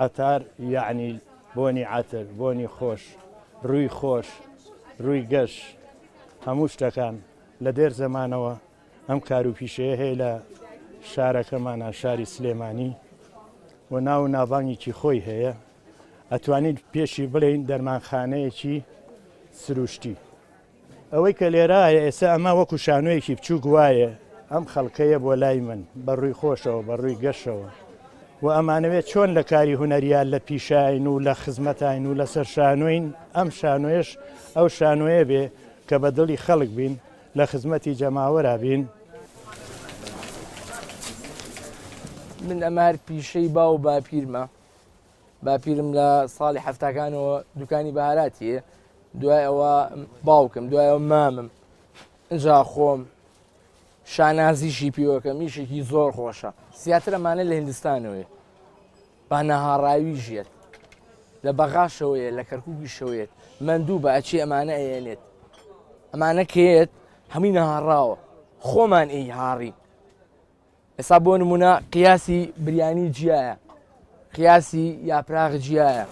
عتار یعنی بۆنی عتر بۆنی خۆش ڕووی خۆش ڕووی گەش هەموو شتەکان لە دێر زەمانەوە ئەم کاروپیشەیە هەیە لە شارەکەمانە شاری سلێمانی و ناو و ناوبانگێکی خۆی هەیە ئەتوانیت پێشی بڵێین دەرمانخانەیەکی سروشتی ئەوەی کە لێرایە ئێستا ئەمە وەکو شانۆیەکی بچووک وایە ئەم خەڵکەیە بۆ لای من بەڕووی خۆشەوە بەڕووی گەشەوە و ئەمانەوێت چۆن لە کاری هونەریان لە پیشین و لە خزمەتین و لەسەر شانۆین ئەم شانۆیش ئەو شانۆیە بێ کە بە دڵی خەڵک بین لە خزمەتی جەماوەرا بین. من ئەمار پیشەی با و باپیرمە باپیرم لە ساڵی هەفتاکانەوە دوکانی بەهاراتیە دوای ئەوە باوکم دوایەوە مامم ئەجا خۆم شانازیشی پیوەکە میشێکی زۆر خۆشە زیاتر ئەمانە لە هیندستانەوەی با نەهاڕاوی ژێت لە بەغاشەوەیە لە کەرکووکی شەوێت مەندوو بە ئەچی ئەمانە ئەێنێت ئەمانە کێت هەمووی نەهاڕاوە خۆمان ئەی هاڕی ئێستا بۆ نمونە قیاسی بریانی جیایە قیاسی یاپراغ جیایە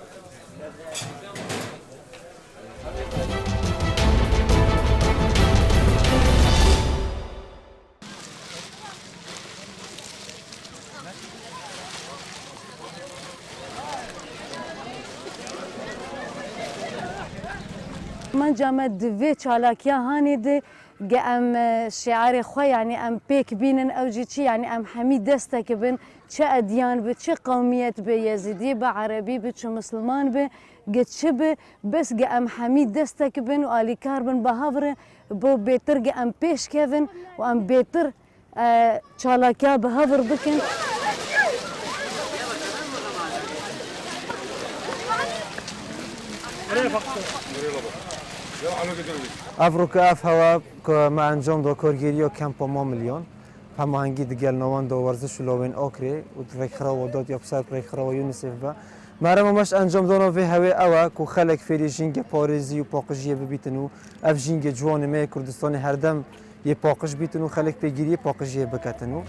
من جامد دوی چالاکیا هانی ده گه ام شعار خواه یعنی ام پیک بینن او جی چی یعنی ام همی دسته که بین چه ادیان به چه قومیت به یزیدی به عربی به چه مسلمان به گه چه به بس گه ام همی دسته که بین و آلیکار بین به هفره بو بیتر گه ام پیش کهون و ام بیتر چالاکیا به هفر بکن. افروکا اف هوا که ما انجام دو کارگیری و کمپ ما میلیون هماهنگی دیگر نوان دو ورزش لوین آکری و رکخرا و داد یا پسر رکخرا و یونیسف با مرا ماش انجام دادن و هوا اوا کو خلق فری جنگ پاریزی و پاکجیه ببیتن و اف جنگ جوان ما کردستان هر دم یه پاکج بیتن و خلق پیگیری پاکجیه بکتن و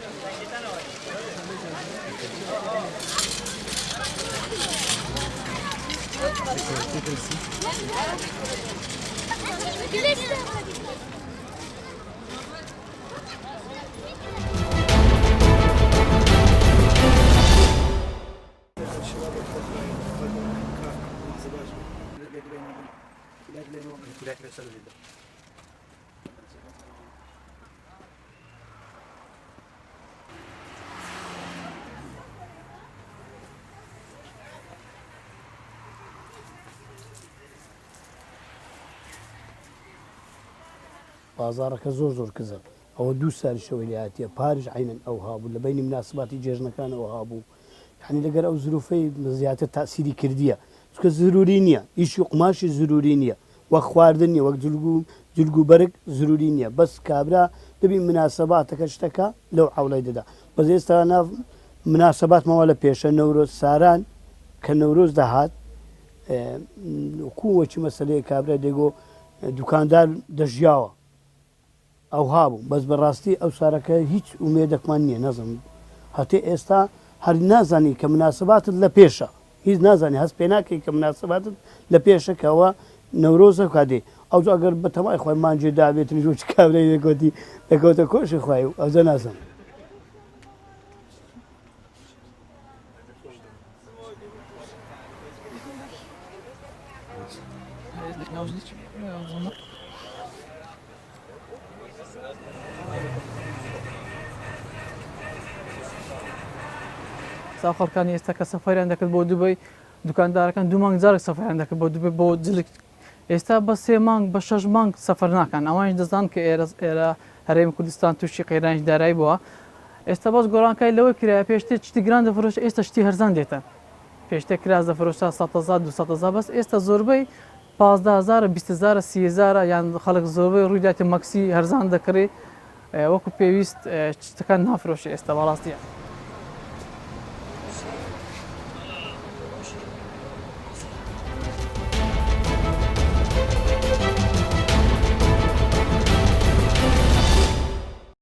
بازارەکە زۆر زۆر کزە ئەوە دوو ساری شەوەی لاتیە پارش عینەن ئەو هابوو لە بینی مناسباتی جێژنەکانەوە هابوو یعنی لەگەر ئەو زروفەی زیاتر تاسیری کردیە چکە زروری نییە ئیشی قماشی زروری نییە وەک خواردن نیە وەک جلگو بەرگ زروری نییە بەس کابرا دەبی مناسباتەکە شتەکە لەو حوڵی دەدا بەس ئێستا ناو مناسباتمەوە لە پێشە نەورۆز ساران کە نەورۆز دەهات کووەکی مەسلەیە کابرا دێگۆ دوکاندار دەژیاوە ئەو هابوو بەس بەڕاستی ئەو سارەکە هیچ ئومێدەکمان نییە نەزم هەتێ ئێستا هەر نازانی کە مناسباتت لە پێشە هیچ نازانی هەست پێ ناکەی کە مناسباتت لە پێشەکەەوە نەورۆزە کادێ ئەو ئەگەر بەتەمای خۆی مانجێ دابێتن ژۆچ کابرای دەکەوتی دەکەوتە کۆشی خوای و ئەوزە نازم خەڵکانی ئێستا کە سەفەریان دەکرد بۆ دوبەی دوکاندارەکان دوو مانگ جارێک سەفەریان دەکرد بۆ دوبێ بۆ جلک ئێستا بە 3 مانگ بە 6 مانگ سەفەر ناکەن ئەوانش دەزان کە ئێرە هەرێمی کوردستان تووشی قەیرانش دارایی بووە ئێستا بەس گۆڕانکای لەوەی کرایە پێشتر شتی گران دەفرۆشە ئێستا شتی هەرزان دێتە پێشتر کراس دەفرۆشە 100,000 200,000 بەس ئێستا زۆربەی 15,000 20,000 30,000 یان خەڵک زۆربەی ڕوویداتی مەکسی هەرزان دەکرێت وەکو پێویست شتەکان نافرۆشی ئێستا بەڕاستیە